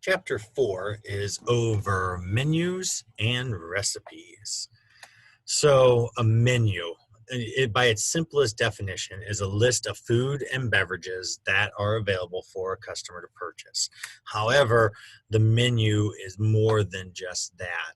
Chapter 4 is over menus and recipes. So, a menu, by its simplest definition, is a list of food and beverages that are available for a customer to purchase. However, the menu is more than just that.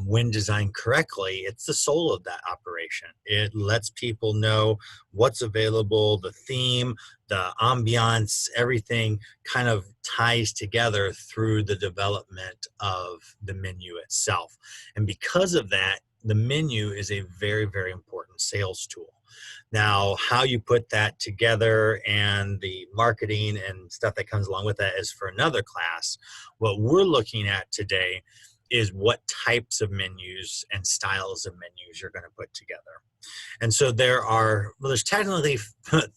When designed correctly, it's the soul of that operation. It lets people know what's available, the theme, the ambiance, everything kind of ties together through the development of the menu itself. And because of that, the menu is a very, very important sales tool. Now, how you put that together and the marketing and stuff that comes along with that is for another class. What we're looking at today is what types of menus and styles of menus you're going to put together. And so there's technically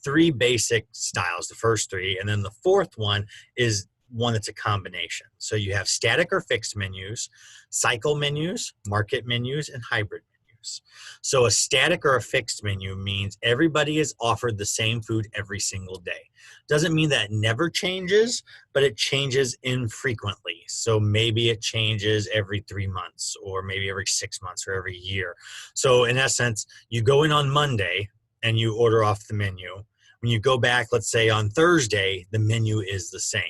three basic styles, the first three, and then the fourth one is one that's a combination. So you have static or fixed menus, cycle menus, market menus, and hybrid menus. So a static or a fixed menu means everybody is offered the same food every single day. Doesn't mean that it never changes, but it changes infrequently. So maybe it changes every 3 months, or maybe every 6 months, or every year. So in essence, you go in on Monday and you order off the menu. When you go back, let's say on Thursday, the menu is the same.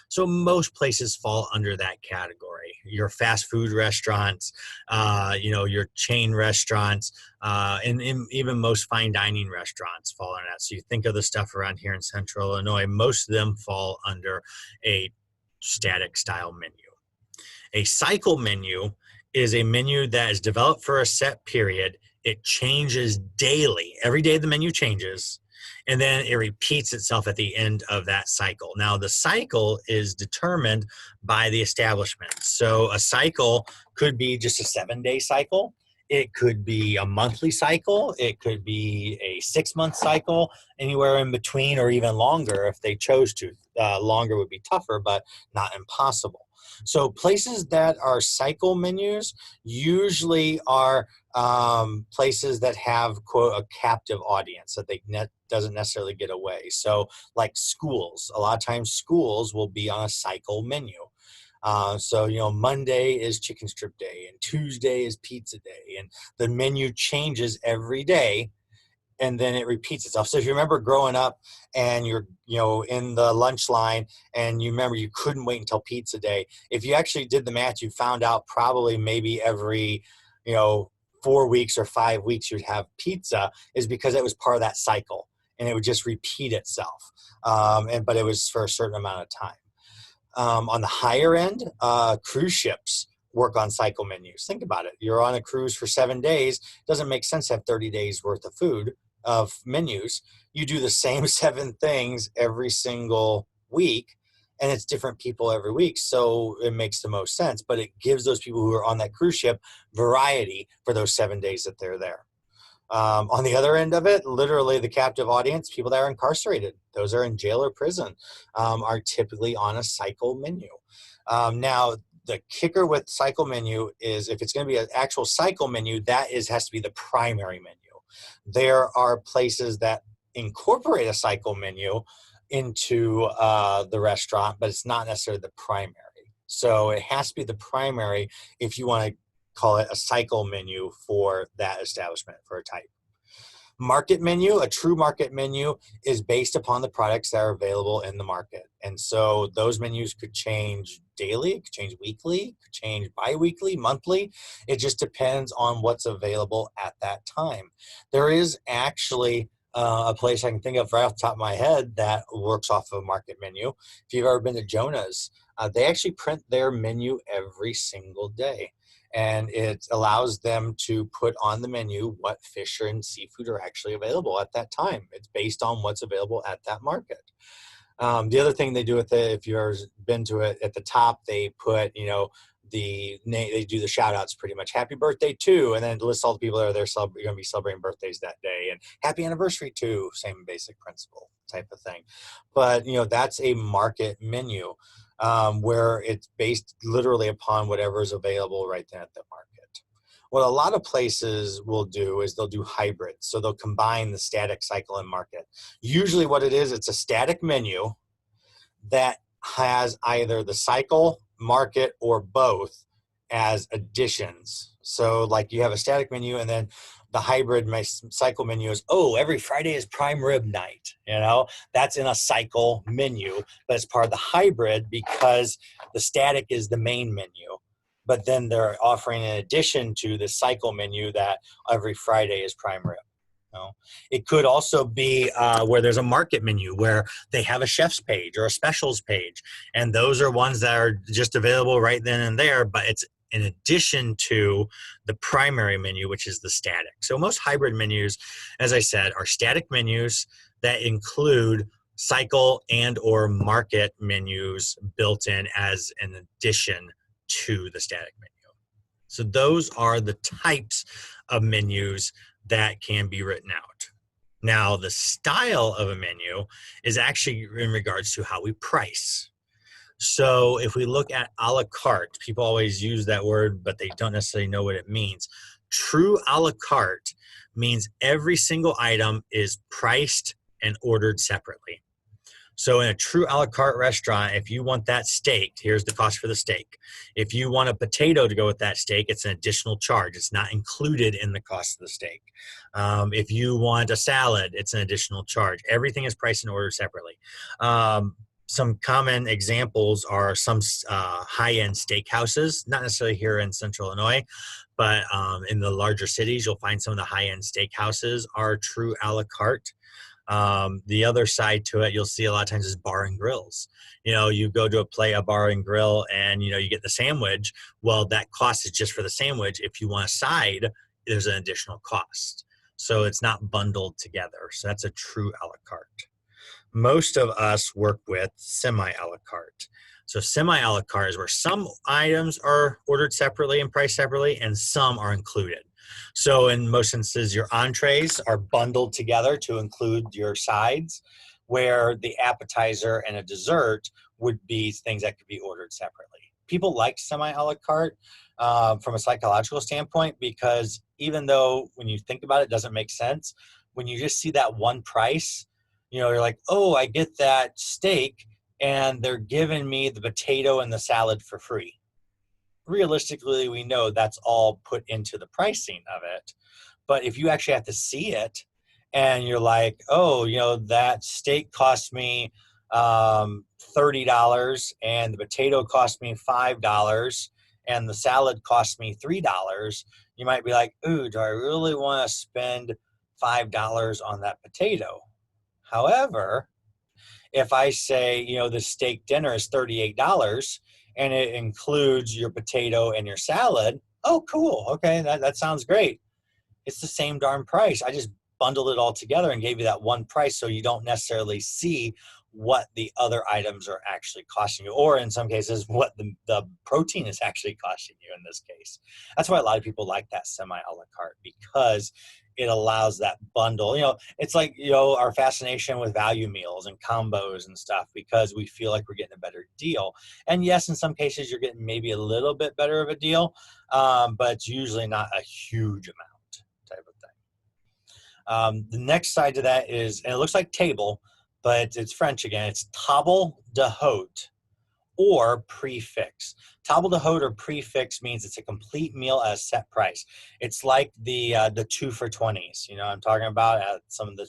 So most places fall under that category. Your fast food restaurants, your chain restaurants, and even most fine dining restaurants fall under that. So you think of the stuff around here in Central Illinois, most of them fall under a static style menu. A cycle menu is a menu that is developed for a set period. It changes daily. Every day the menu changes, and then it repeats itself at the end of that cycle. Now, the cycle is determined by the establishment. So a cycle could be just a 7-day cycle. It could be a monthly cycle. It could be a 6-month cycle, anywhere in between, or even longer if they chose to. Longer would be tougher, but not impossible. So places that are cycle menus usually are places that have, quote, a captive audience that doesn't necessarily get away. So like schools, a lot of times schools will be on a cycle menu. Monday is chicken strip day and Tuesday is pizza day, and the menu changes every day, and then it repeats itself. So if you remember growing up and you're, in the lunch line and you remember you couldn't wait until pizza day, if you actually did the math, you found out probably maybe every, 4 weeks or 5 weeks you'd have pizza, is because it was part of that cycle and it would just repeat itself. But it was for a certain amount of time. On the higher end, cruise ships work on cycle menus. Think about it. You're on a cruise for 7 days. It doesn't make sense to have 30 days worth of food, of menus. You do the same 7 things every single week, and it's different people every week. So it makes the most sense, but it gives those people who are on that cruise ship variety for those 7 days that they're there. On the other end of it, literally the captive audience, people that are incarcerated, those are in jail or prison, are typically on a cycle menu. Now, the kicker with cycle menu is if it's going to be an actual cycle menu, has to be the primary menu. There are places that incorporate a cycle menu into the restaurant, but it's not necessarily the primary. So it has to be the primary if you want to call it a cycle menu for that establishment, for a type. Market menu, a true market menu, is based upon the products that are available in the market. And so those menus could change daily, could change weekly, could change bi-weekly, monthly. It just depends on what's available at that time. There is actually a place I can think of right off the top of my head that works off of a market menu. If you've ever been to Jonah's, they actually print their menu every single day. And it allows them to put on the menu what fish and seafood are actually available at that time. It's based on what's available at that market. The other thing they do with it, if you've been to it, at the top, they put, they do the shout outs pretty much. Happy birthday to, and then it lists all the people that are there going to be celebrating birthdays that day, and happy anniversary to, same basic principle type of thing. But, that's a market menu. Where it's based literally upon whatever is available right then at the market. What a lot of places will do is they'll do hybrids. So they'll combine the static, cycle, and market. Usually what it is, it's a static menu that has either the cycle market, or both as additions. So like you have a static menu, and then the hybrid cycle menu is, oh, every Friday is prime rib night. That's in a cycle menu, but it's part of the hybrid because the static is the main menu. But then they're offering in addition to the cycle menu that every Friday is prime rib. It could also be where there's a market menu where they have a chef's page or a specials page, and those are ones that are just available right then and there, but it's in addition to the primary menu, which is the static. So most hybrid menus, as I said, are static menus that include cycle and or market menus built in as an addition to the static menu. So those are the types of menus that can be written out. Now, the style of a menu is actually in regards to how we price. So if we look at a la carte, people always use that word, but they don't necessarily know what it means. True a la carte means every single item is priced and ordered separately. So in a true a la carte restaurant, if you want that steak, here's the cost for the steak. If you want a potato to go with that steak, it's an additional charge. It's not included in the cost of the steak. If you want a salad, it's an additional charge. Everything is priced and ordered separately. Some common examples are some high-end steakhouses, not necessarily here in Central Illinois, but in the larger cities, you'll find some of the high-end steakhouses are true a la carte. The other side to it, you'll see a lot of times is bar and grills. You go to a bar and grill, and you get the sandwich. Well, that cost is just for the sandwich. If you want a side, there's an additional cost. So it's not bundled together. So that's a true a la carte. Most of us work with semi a la carte. So semi a la carte is where some items are ordered separately and priced separately, and some are included. So in most instances, your entrees are bundled together to include your sides, where the appetizer and a dessert would be things that could be ordered separately. People like semi a la carte from a psychological standpoint, because even though when you think about it, it doesn't make sense, when you just see that one price, you're like, oh, I get that steak and they're giving me the potato and the salad for free. Realistically, we know that's all put into the pricing of it. But if you actually have to see it and you're like, oh, that steak cost me $30 and the potato cost me $5 and the salad cost me $3, you might be like, ooh, do I really want to spend $5 on that potato? However, if I say, the steak dinner is $38 and it includes your potato and your salad, oh, cool. Okay, that sounds great. It's the same darn price. I just bundled it all together and gave you that one price, so you don't necessarily see what the other items are actually costing you, or in some cases, what the protein is actually costing you in this case. That's why a lot of people like that semi a la carte, because it allows that bundle. It's like, our fascination with value meals and combos and stuff, because we feel like we're getting a better deal. And yes, in some cases, you're getting maybe a little bit better of a deal, but it's usually not a huge amount type of thing. The next side to that is, and it looks like table, but it's French again, it's table d'hôte or prefix. Table d'hôte or prefix means it's a complete meal at a set price. It's like the 2 for $20s. I'm talking about at some of the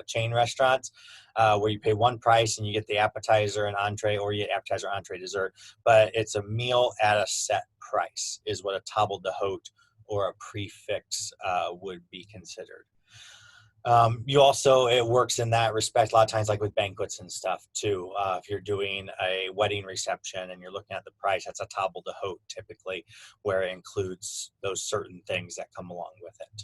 chain restaurants where you pay one price and you get the appetizer and entree, or you get appetizer, entree, dessert. But it's a meal at a set price is what a table d'hôte or a prefix would be considered. It works in that respect a lot of times, like with banquets and stuff too. If you're doing a wedding reception and you're looking at the price, that's a table d'hôte typically, where it includes those certain things that come along with it.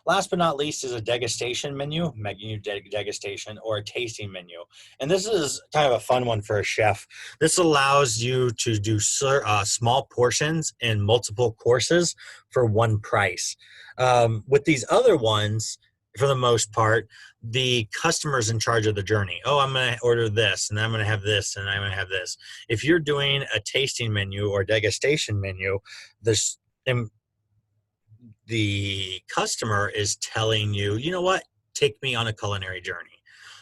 Last but not least is a degustation menu, degustation, or a tasting menu. And this is kind of a fun one for a chef. This allows you to do small portions in multiple courses for one price. With these other ones, for the most part, the customer's in charge of the journey. Oh, I'm going to order this, and I'm going to have this, and I'm going to have this. If you're doing a tasting menu or degustation menu, the customer is telling you, you know what, take me on a culinary journey.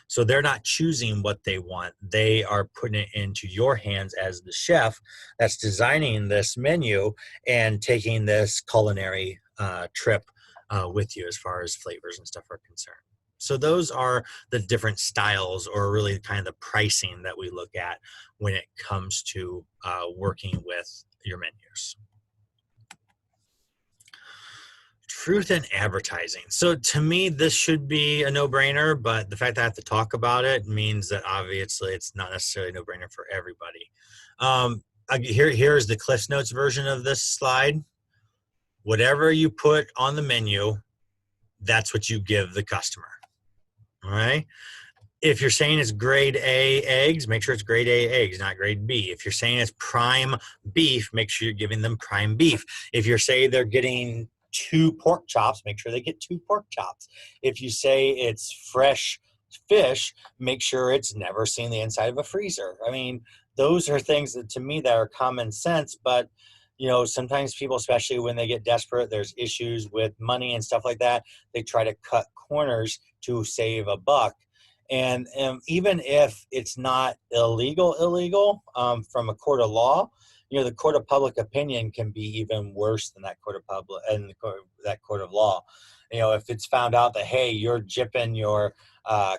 So they're not choosing what they want. They are putting it into your hands as the chef that's designing this menu and taking this culinary trip with you as far as flavors and stuff are concerned. So those are the different styles, or really kind of the pricing that we look at when it comes to working with your menus. Truth in advertising. So to me, this should be a no-brainer, but the fact that I have to talk about it means that obviously it's not necessarily a no-brainer for everybody. Here's the Cliff Notes version of this slide. Whatever you put on the menu, that's what you give the customer. All right. If you're saying it's grade A eggs, make sure it's grade A eggs, not grade B. If you're saying it's prime beef, make sure you're giving them prime beef. If you're saying they're getting 2 pork chops, make sure they get 2 pork chops. If you say it's fresh fish, make sure it's never seen the inside of a freezer. I mean, those are things that to me that are common sense, but sometimes people, especially when they get desperate, there's issues with money and stuff like that. They try to cut corners to save a buck. And even if it's not illegal from a court of law, the court of public opinion can be even worse than that court of public and that court of law. If it's found out that, hey, you're gypping your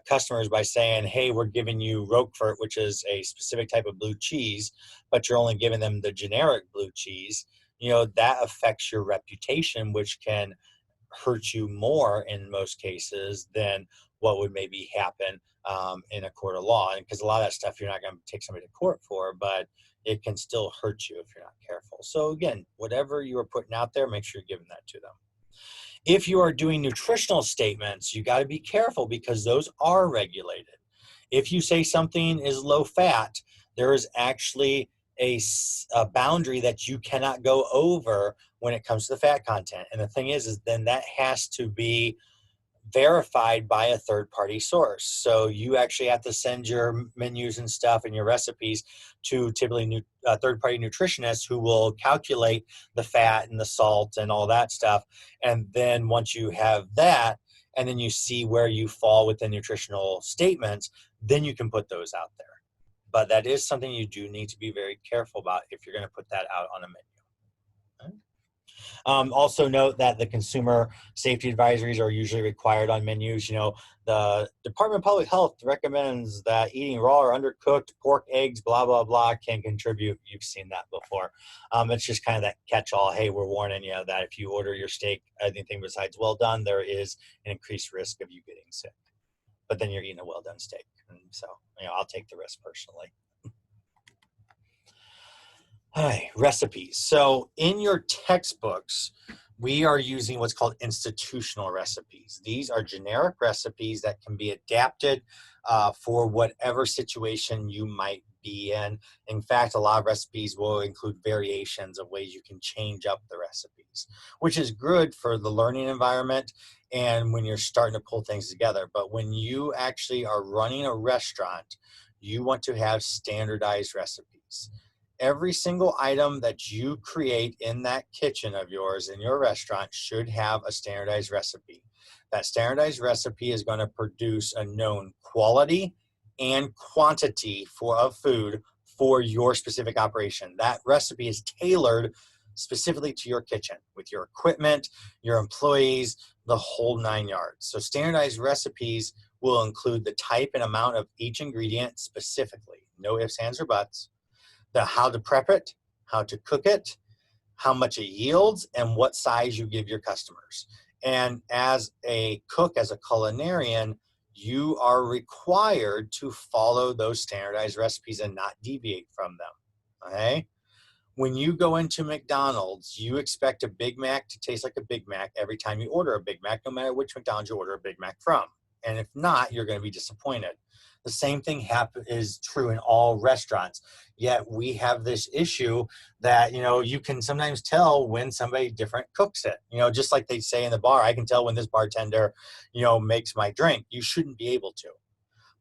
customers by saying, hey, we're giving you Roquefort, which is a specific type of blue cheese, but you're only giving them the generic blue cheese, that affects your reputation, which can hurt you more in most cases than what would maybe happen in a court of law. And because a lot of that stuff you're not going to take somebody to court for, but it can still hurt you if you're not careful. So again, whatever you are putting out there, make sure you're giving that to them. If you are doing nutritional statements, you got to be careful because those are regulated. If you say something is low fat, there is actually a boundary that you cannot go over when it comes to the fat content. And the thing is then that has to be verified by a third-party source. So you actually have to send your menus and stuff and your recipes to typically third-party nutritionists who will calculate the fat and the salt and all that stuff. And then once you have that, and then you see where you fall within nutritional statements, then you can put those out there. But that is something you do need to be very careful about if you're going to put that out on a menu. Also note that the consumer safety advisories are usually required on menus. The Department of Public Health recommends that eating raw or undercooked pork, eggs, blah, blah, blah, can contribute. You've seen that before. It's just kind of that catch-all. Hey, we're warning you that if you order your steak, anything besides well done, there is an increased risk of you getting sick. But then you're eating a well done steak. And so, I'll take the risk personally. Hi, recipes. So in your textbooks, we are using what's called institutional recipes. These are generic recipes that can be adapted for whatever situation you might be in. In fact, a lot of recipes will include variations of ways you can change up the recipes, which is good for the learning environment and when you're starting to pull things together. But when you actually are running a restaurant, you want to have standardized recipes. Every single item that you create in that kitchen of yours in your restaurant should have a standardized recipe. That standardized recipe is going to produce a known quality and quantity of food for your specific operation. That recipe is tailored specifically to your kitchen with your equipment, your employees, the whole 9 yards. So standardized recipes will include the type and amount of each ingredient specifically. No ifs, ands, or buts. How to prep it, how to cook it, how much it yields, and what size you give your customers. And as a cook, as a culinarian, you are required to follow those standardized recipes and not deviate from them, okay? When you go into McDonald's, you expect a Big Mac to taste like a Big Mac every time you order a Big Mac, no matter which McDonald's you order a Big Mac from. And if not, you're going to be disappointed. The same thing is true in all restaurants. Yet we have this issue that, you can sometimes tell when somebody different cooks it. Just like they say in the bar, I can tell when this bartender, makes my drink. You shouldn't be able to,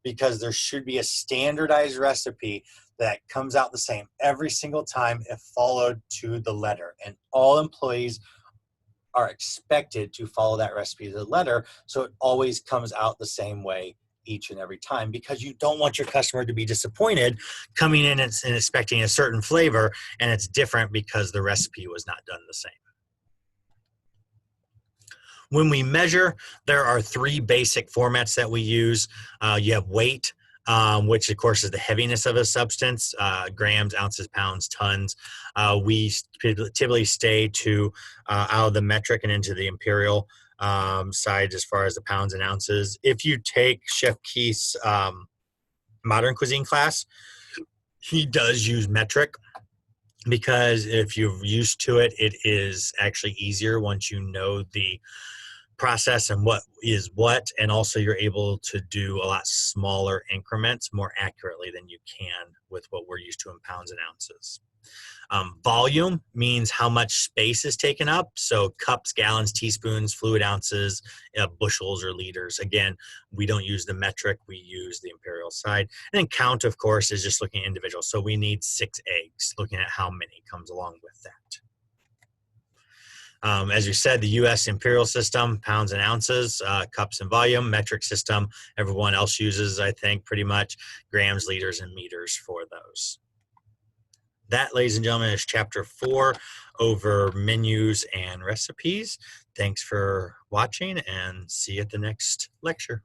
because there should be a standardized recipe that comes out the same every single time if followed to the letter. And all employees are expected to follow that recipe to the letter, so it always comes out the same way each and every time, because you don't want your customer to be disappointed coming in and expecting a certain flavor and it's different because the recipe was not done the same. When we measure, there are three basic formats that we use. You have weight, which of course is the heaviness of a substance, grams, ounces, pounds, tons. We typically stay to out of the metric and into the imperial side as far as the pounds and ounces. If you take Chef Keith's modern cuisine class, he does use metric, because if you're used to it, it is actually easier once you know the process and what is what, and also you're able to do a lot smaller increments more accurately than you can with what we're used to in pounds and ounces. Volume means how much space is taken up, so cups, gallons, teaspoons, fluid ounces, bushels or liters. Again, we don't use the metric, we use the imperial side. And then count, of course, is just looking at individual, so we need 6 eggs, looking at how many comes along with that. As you said, the U.S. imperial system, pounds and ounces, cups and volume. Metric system, everyone else uses, I think, pretty much grams, liters, and meters for those. That, ladies and gentlemen, is chapter 4 over menus and recipes. Thanks for watching, and see you at the next lecture.